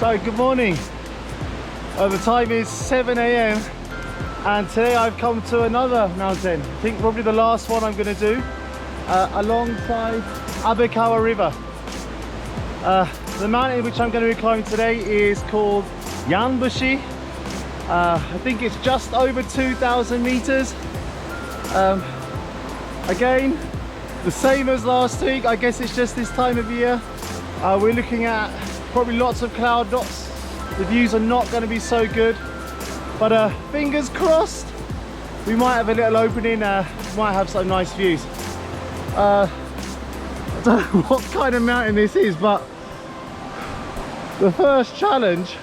So good morning. The time is 7 a.m. and today I've come to another mountain. I think probably the last one I'm going to do alongside Abekawa River. The mountain which I'm going to be climbing today is called Yanbushi. I think it's just over 2,000 meters. Again, the same as last week. I guess it's just this time of year. We're looking at probably lots of cloud dots. The views are not going to be so good, but fingers crossed we might have a little opening, might have some nice views. I don't know what kind of mountain this is, but the first challenge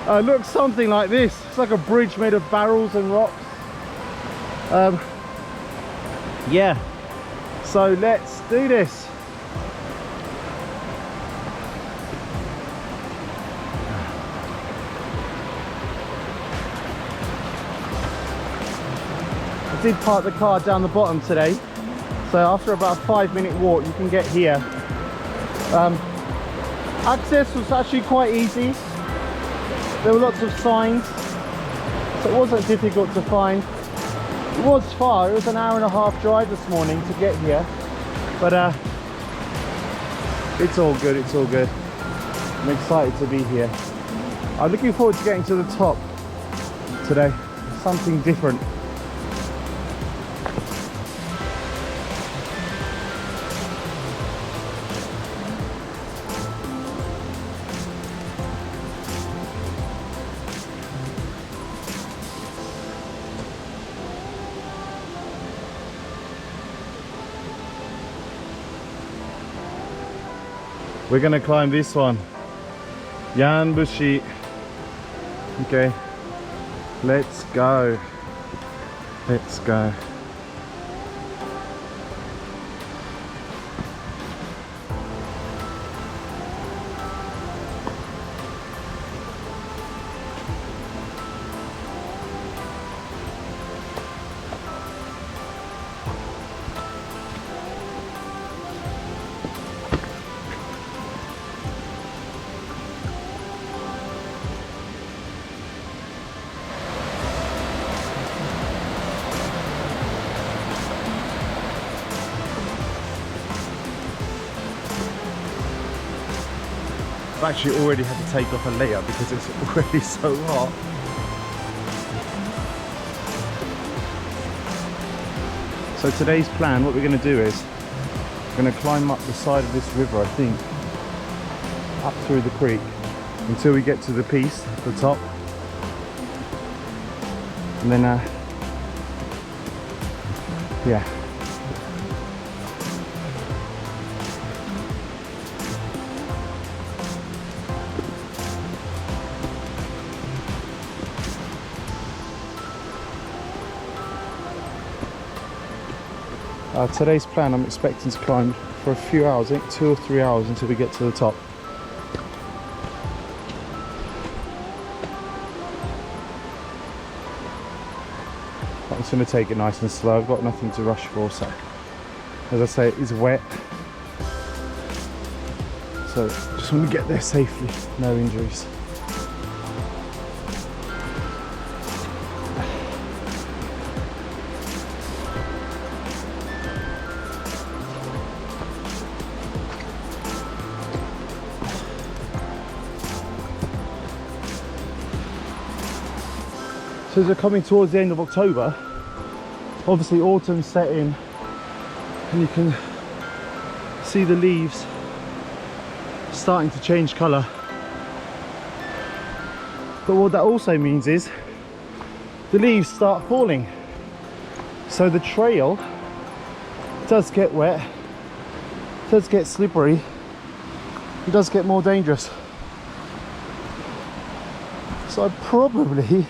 looks something like this. It's like a bridge made of barrels and rocks. Yeah, so let's do this. I did park the car down the bottom today, so after about a 5-minute walk you can get here. Access was actually quite easy. There were lots of signs, so it wasn't difficult to find. It was far, it was an hour and a half drive this morning to get here, but it's all good, it's all good. I'm excited to be here. I'm looking forward to getting to the top today, something different. We're gonna climb this one, Yanbushi. Okay, let's go. Let's go. I've actually already had to take off a layer because it's already so hot. So today's plan, what we're going to do is we're going to climb up the side of this river, I think, up through the creek until we get to the piece at the top, and then yeah. Today's plan, I'm expecting to climb for a few hours, I think 2 or 3 hours until we get to the top. I'm just going to take it nice and slow. I've got nothing to rush for, so as I say, it is wet, so just want to get there safely, no injuries. So as we're coming towards the end of October, obviously autumn's set in and you can see the leaves starting to change colour. But what that also means is the leaves start falling. So the trail does get wet, does get slippery, it does get more dangerous. So I probably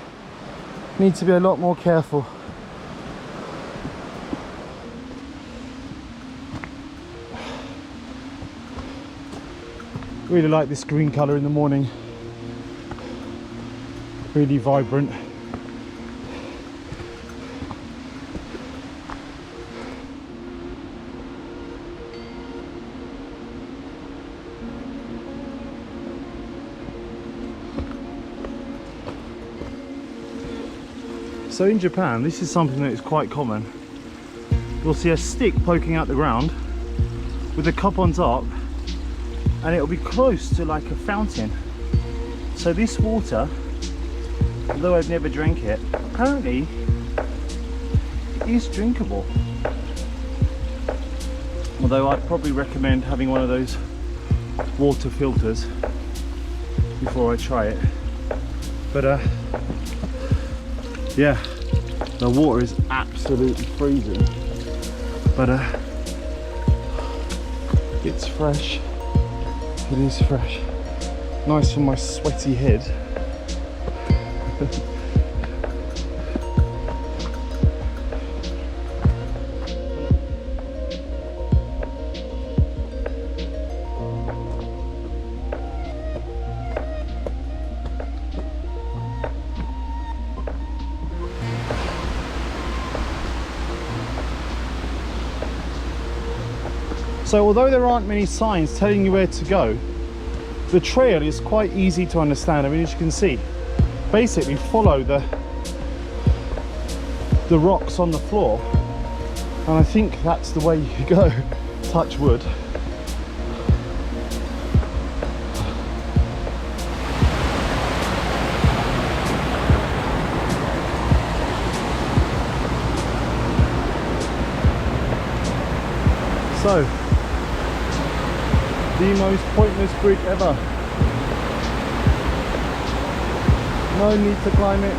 need to be a lot more careful. Really like this green colour in the morning, really vibrant. So in Japan, this is something that is quite common. You'll see a stick poking out the ground with a cup on top, and it'll be close to like a fountain. So this water, although I've never drank it, apparently it is drinkable. Although I'd probably recommend having one of those water filters before I try it. But yeah, the water is absolutely freezing. But it's fresh. It is fresh. Nice for my sweaty head. So although there aren't many signs telling you where to go, the trail is quite easy to understand. I mean, as you can see, basically follow the rocks on the floor, and I think that's the way you go. Touch wood. So, the most pointless bridge ever. No need to climb it.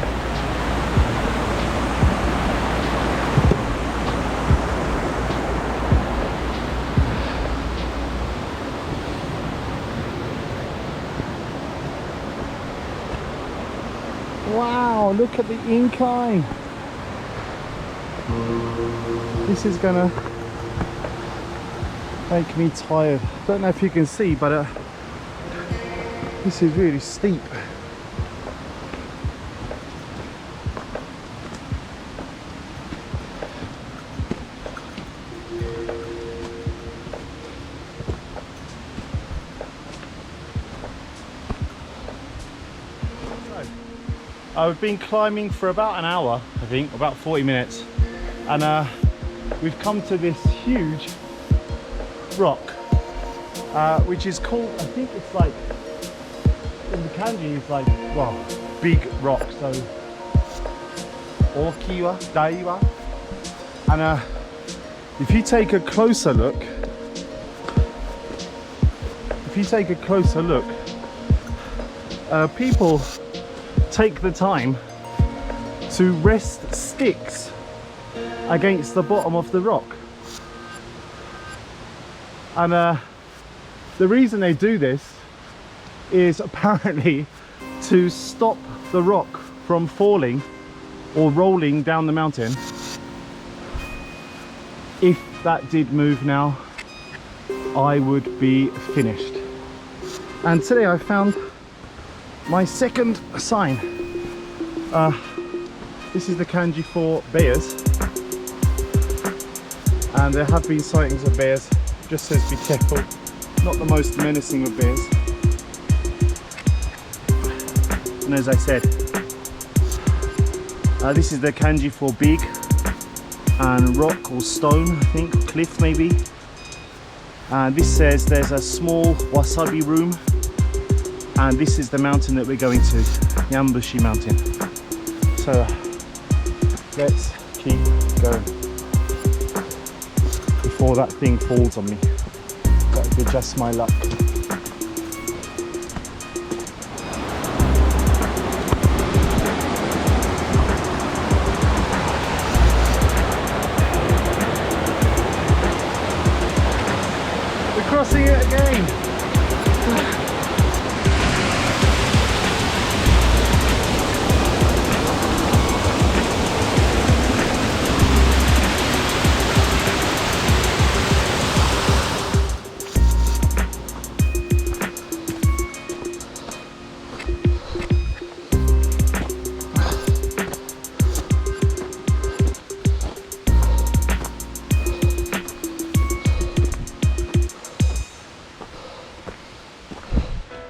Wow, look at the incline. This is gonna make me tired. Don't know if you can see, but this is really steep. I've been climbing for about an hour, I think, about 40 minutes, and we've come to this huge rock, which is called, I think it's like, in the kanji it's like, well, big rock, so okiwa, daiwa, and if you take a closer look, people take the time to rest sticks against the bottom of the rock. And the reason they do this is apparently to stop the rock from falling or rolling down the mountain. If that did move now, I would be finished. And today I found my second sign. This is the kanji for bears, and there have been sightings of bears. Just says be careful, not the most menacing of bears. And as I said, this is the kanji for big and rock or stone, I think, cliff maybe. And this says there's a small wasabi room, and this is the mountain that we're going to, Yanbushi mountain. So let's keep going before that thing falls on me. That would be just my luck. We're crossing it again.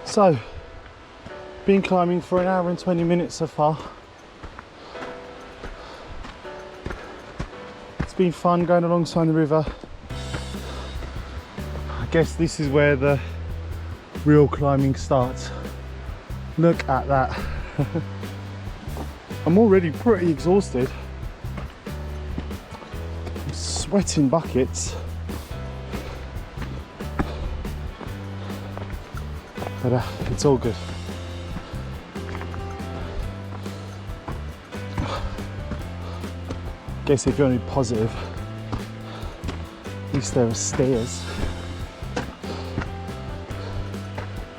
So, been climbing for an hour and 20 minutes so far. been fun going alongside the river. I guess this is where the real climbing starts. Look at that. I'm already pretty exhausted. I'm sweating buckets. But it's all good. Guess if you want to be positive, at least there are stairs.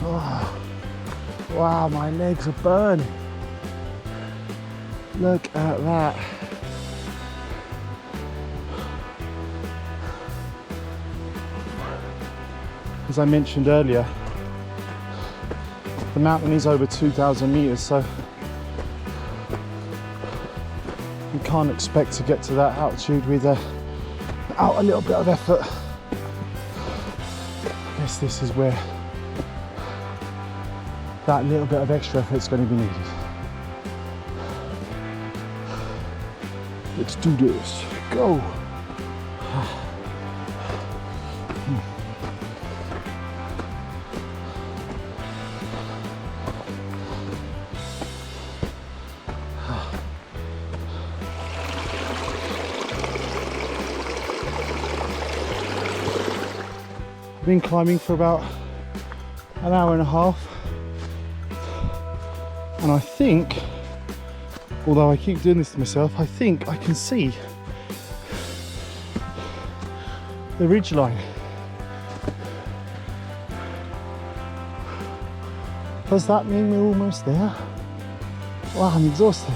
Oh, wow, my legs are burning. Look at that. As I mentioned earlier, the mountain is over 2,000 meters, so you can't expect to get to that altitude without a little bit of effort. I guess this is where that little bit of extra effort is going to be needed. Let's do this. Go. Been climbing for about an hour and a half, and I think, although I keep doing this to myself, I think I can see the ridgeline. Does that mean we're almost there? Wow, I'm exhausted.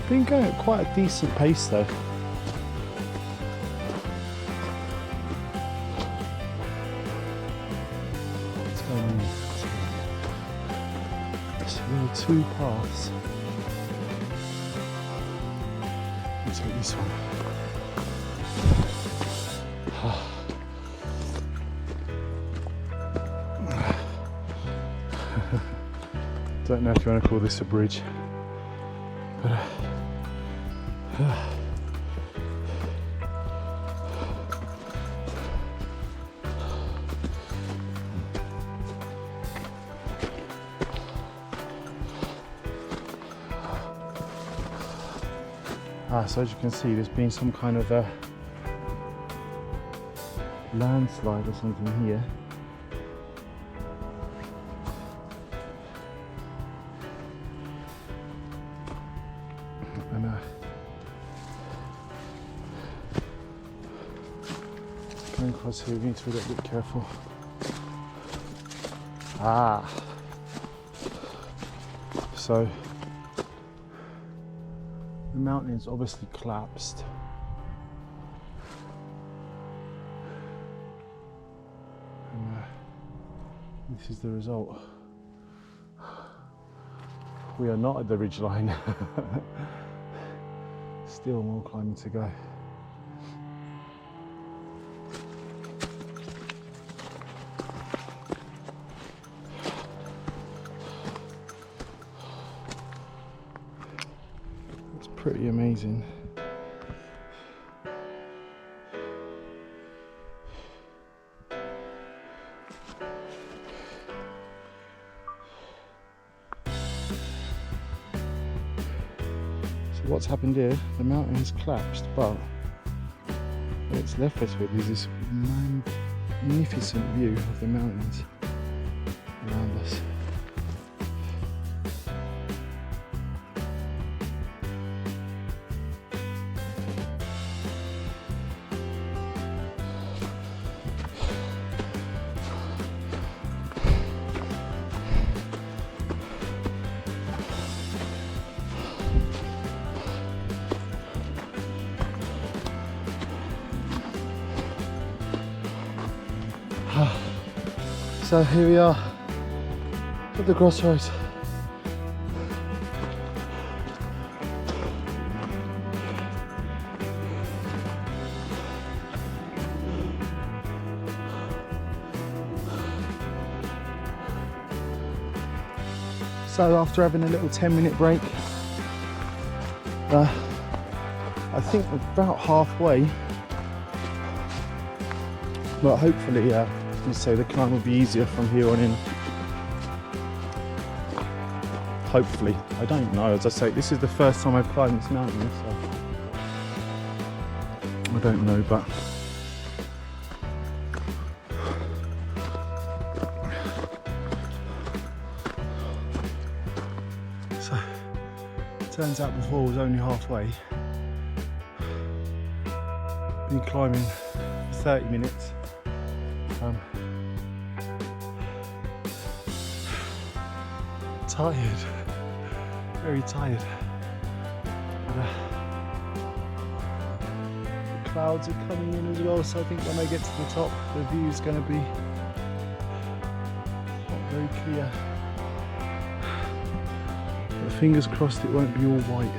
Been going at quite a decent pace though. What's going on here? So there are two paths. Let's take this one. Don't know if you want to call this a bridge, but so as you can see, there's been some kind of a landslide or something here. And going across here, we need to be a little bit careful. So the mountain is obviously collapsed. And this is the result. We are not at the ridgeline. Still more climbing to go. Pretty amazing. So what's happened here, the mountain has collapsed, but what it's left us with is this magnificent view of the mountains around us. So here we are at the crossroads. So after having a little 10-minute break, I think we're about halfway, but hopefully, let's say the climb will be easier from here on in. Hopefully, I don't know. As I say, this is the first time I've climbed this mountain, so I don't know, but so it turns out before I was only halfway. Been climbing for 30 minutes. Tired, very tired. But, the clouds are coming in as well, so I think when I get to the top, the view is going to be not very clear. But fingers crossed it won't be all white.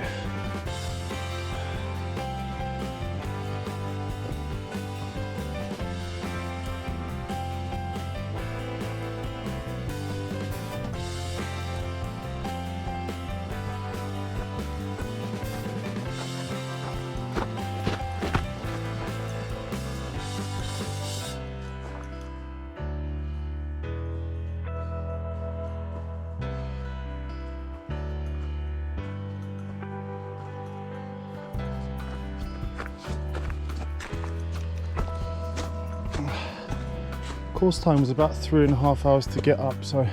Course time was about 3.5 hours to get up, so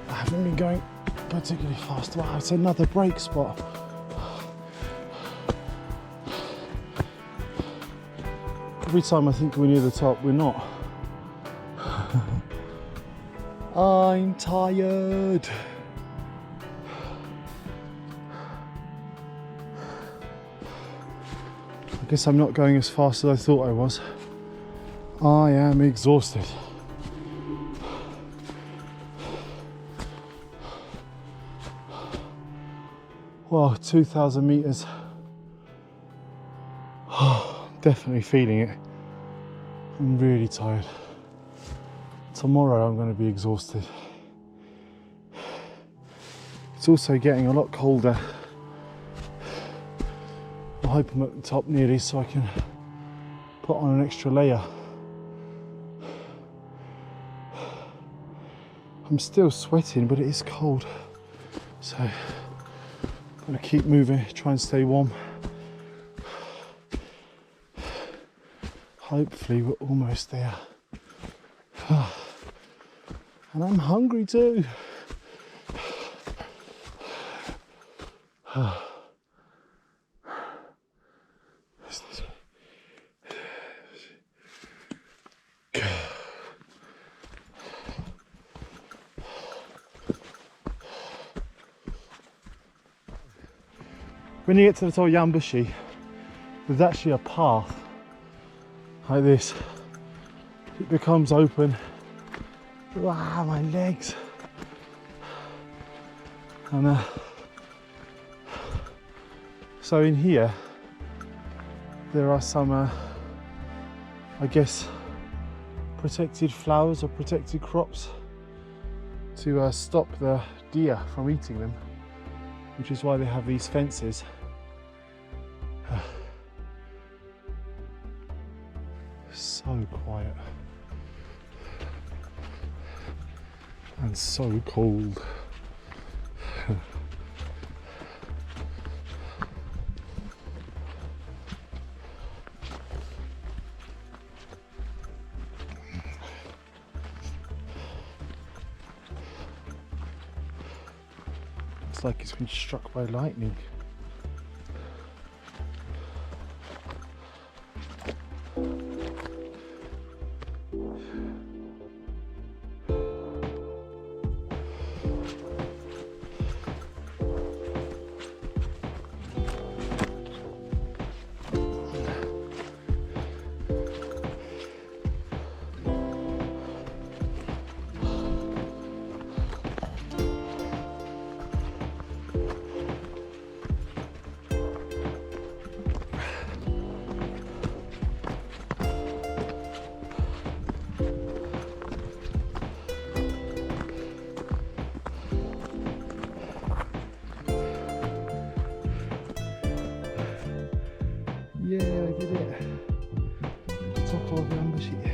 I haven't been going particularly fast. Wow, it's another break spot. Every time I think we're near the top, we're not. I'm tired. I guess I'm not going as fast as I thought I was. I am exhausted. Wow, 2,000 meters. Definitely feeling it. I'm really tired. Tomorrow I'm going to be exhausted. It's also getting a lot colder. I hope I'm at the top nearly so I can put on an extra layer. I'm still sweating, but it is cold, so I'm gonna keep moving, try and stay warm. Hopefully we're almost there. And I'm hungry too. When you get to the top of Yanbushi, there's actually a path like this. It becomes open. Wow, my legs. And so in here, there are some, I guess, protected flowers or protected crops to stop the deer from eating them, which is why they have these fences. So quiet and so cold. It's like it's been struck by lightning. it.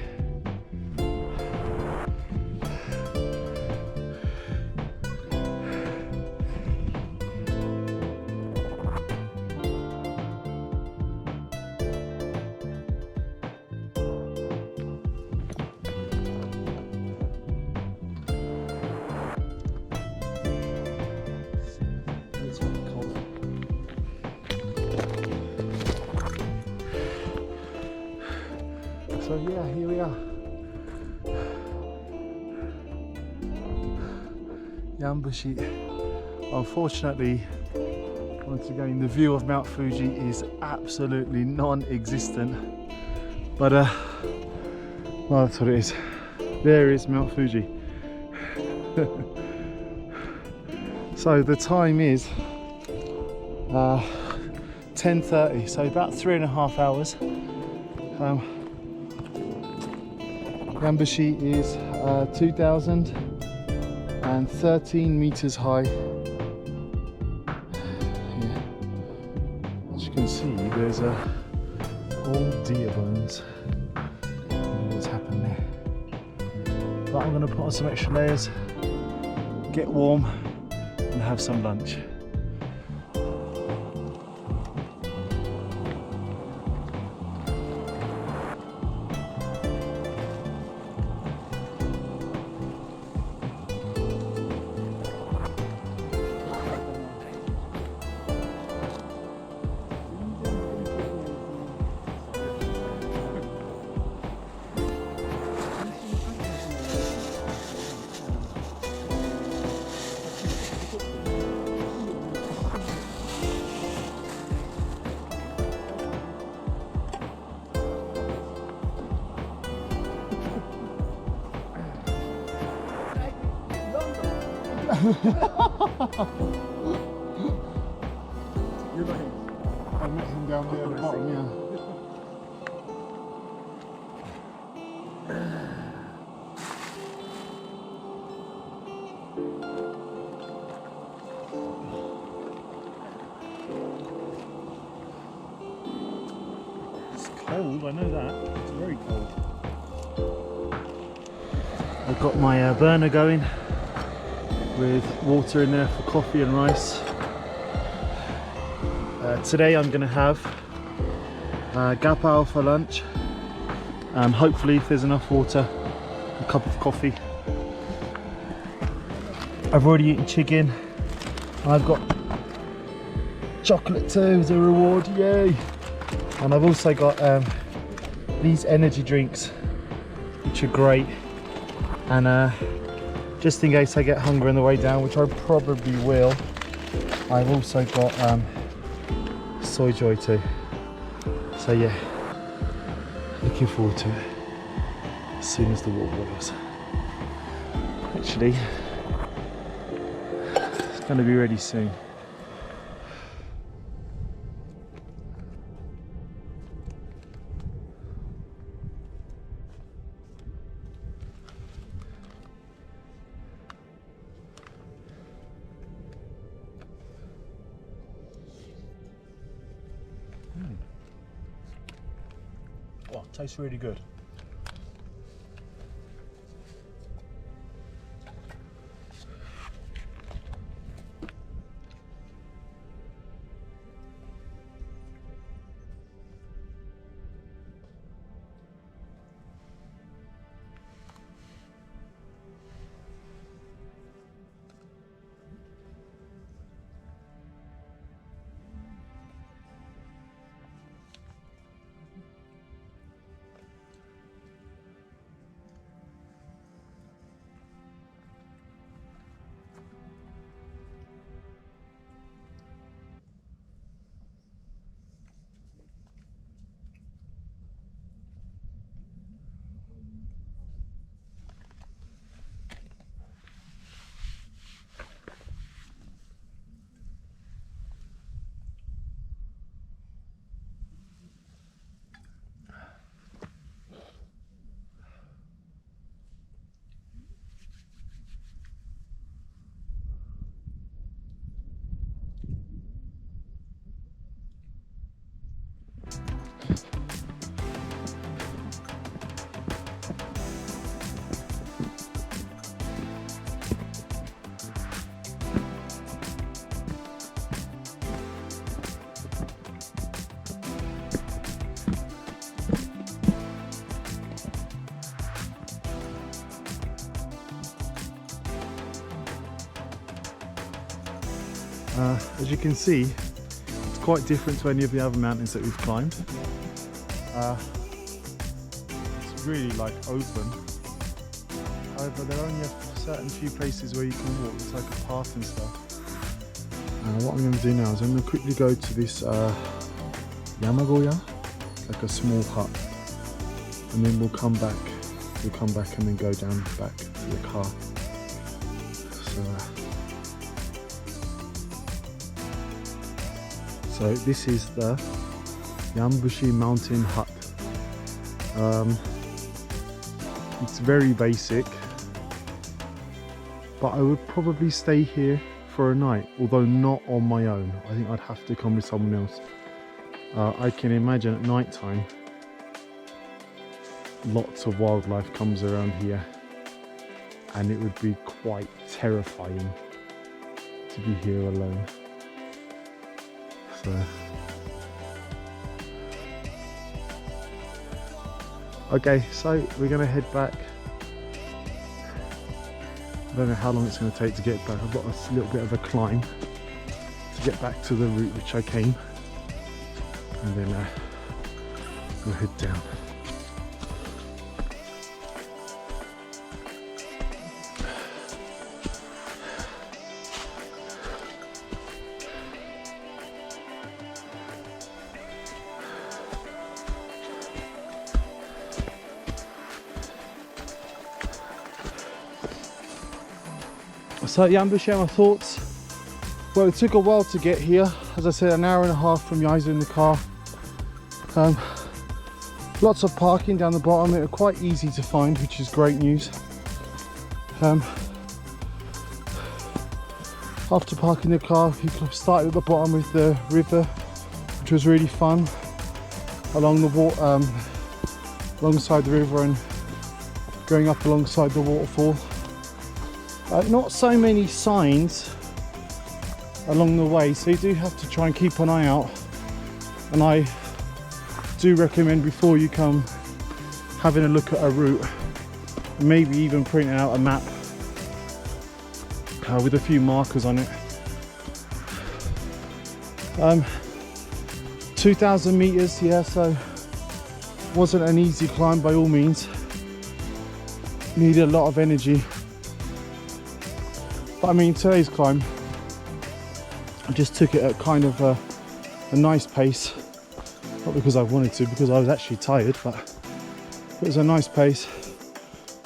So yeah, here we are. Yanbushi. Unfortunately, once again, the view of Mount Fuji is absolutely non-existent. But well, that's what it is. There is Mount Fuji. So the time is 10:30, so about 3.5 hours. Yanbushi is 2,013 meters high. Yeah. As you can see, there's old deer bones. I don't know what's happened there. But I'm going to put on some extra layers, get warm, and have some lunch. You're not him. I met him down there at the bottom, yeah. It's cold, I know that. It's very cold. I've got my burner going with water in there for coffee and rice. Today I'm going to have gapao for lunch. Hopefully, if there's enough water, a cup of coffee. I've already eaten chicken. I've got chocolate too as a reward, yay! And I've also got these energy drinks, which are great. And just in case I get hungry on the way down, which I probably will, I've also got soy joy too. So yeah, looking forward to it as soon as the water boils. Actually, it's going to be ready soon. Oh, tastes really good. As you can see, it's quite different to any of the other mountains that we've climbed. It's really like open. However, there are only a certain few places where you can walk. It's like a path and stuff. What I'm going to do now is I'm going to quickly go to this Yamagoya, like a small hut, and then we'll come back. We'll come back and then go down back to the car. So this is the Yanbushi mountain hut. It's very basic, but I would probably stay here for a night, although not on my own. I think I'd have to come with someone else. I can imagine at night time lots of wildlife comes around here, and it would be quite terrifying to be here alone. So okay, so we're gonna head back. I don't know how long it's going to take to get back. I've got a little bit of a climb to get back to the route which I came, and then we'll head down. So Yanbushi, my thoughts. Well, it took a while to get here. As I said, an hour and a half from Yaizu in the car. Lots of parking down the bottom. It was quite easy to find, which is great news. After parking the car, you could have started at the bottom with the river, which was really fun. Along the alongside the river and going up alongside the waterfall. Not so many signs along the way, so you do have to try and keep an eye out. And I do recommend, before you come, having a look at a route, maybe even printing out a map with a few markers on it. 2,000 meters, yeah, so wasn't an easy climb by all means. Needed a lot of energy. But I mean, today's climb, I just took it at kind of a nice pace. Not because I wanted to, because I was actually tired, but it was a nice pace.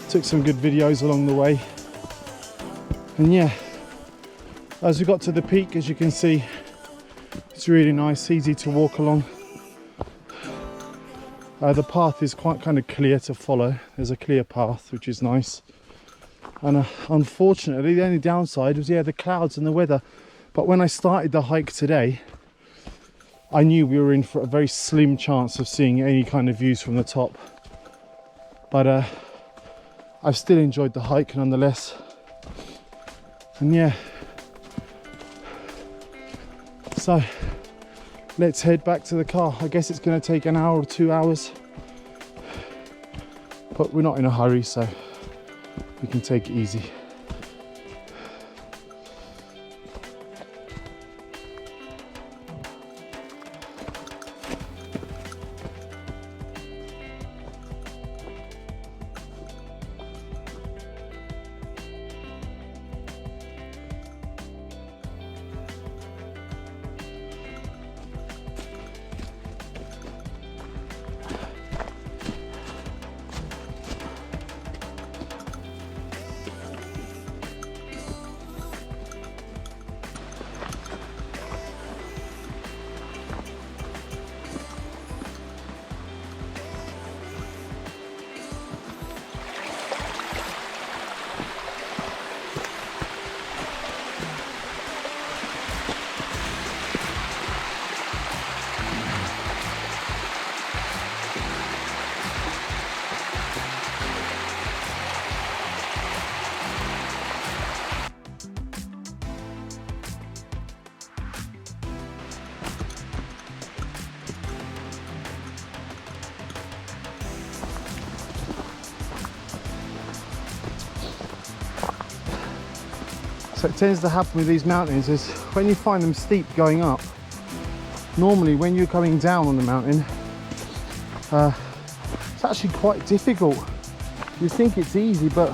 Took some good videos along the way. And yeah, as we got to the peak, as you can see, it's really nice, easy to walk along. The path is quite kind of clear to follow. There's a clear path, which is nice. And unfortunately, the only downside was, yeah, the clouds and the weather. But when I started the hike today, I knew we were in for a very slim chance of seeing any kind of views from the top. But I've still enjoyed the hike nonetheless. And yeah, so let's head back to the car. I guess it's going to take an hour or 2 hours, but we're not in a hurry, so we can take it easy. what tends to happen with these mountains is when you find them steep going up, normally when you're coming down on the mountain, it's actually quite difficult. You think it's easy, but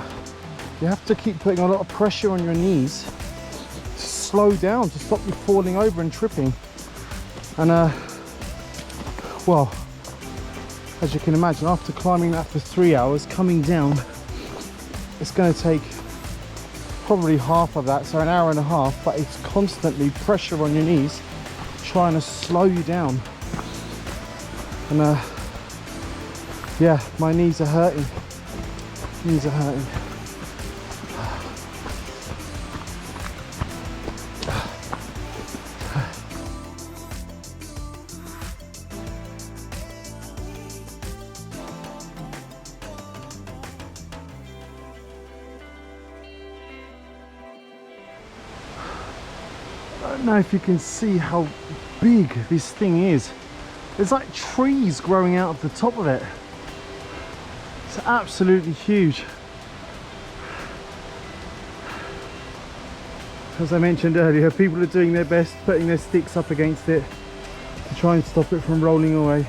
you have to keep putting a lot of pressure on your knees to slow down, to stop you falling over and tripping. And well, as you can imagine, after climbing that for 3 hours, coming down, it's going to take probably half of that, so an hour and a half, but it's constantly pressure on your knees trying to slow you down. And yeah, my knees are hurting. Knees are hurting. I don't know if you can see how big this thing is. There's like trees growing out of the top of it. It's absolutely huge. As I mentioned earlier, people are doing their best putting their sticks up against it to try and stop it from rolling away.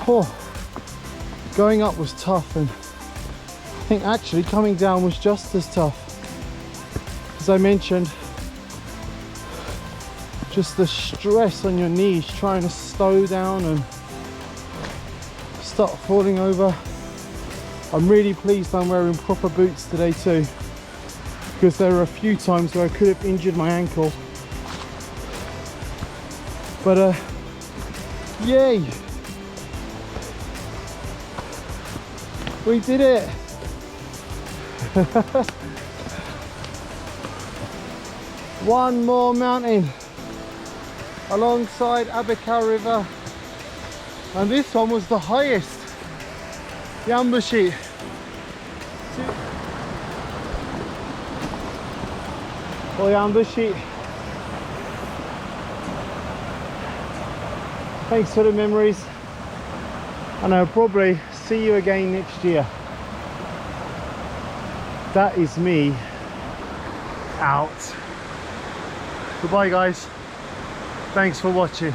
Oh, going up was tough, and I think actually coming down was just as tough. As I mentioned, just the stress on your knees trying to slow down and stop falling over. I'm really pleased I'm wearing proper boots today too, because there were a few times where I could have injured my ankle. But yay! We did it! One more mountain alongside Abeka River, and this one was the highest. Yanbushi. Oh, Yanbushi. Thanks for the memories, and I'll probably see you again next year. That is me out. Goodbye guys, thanks for watching.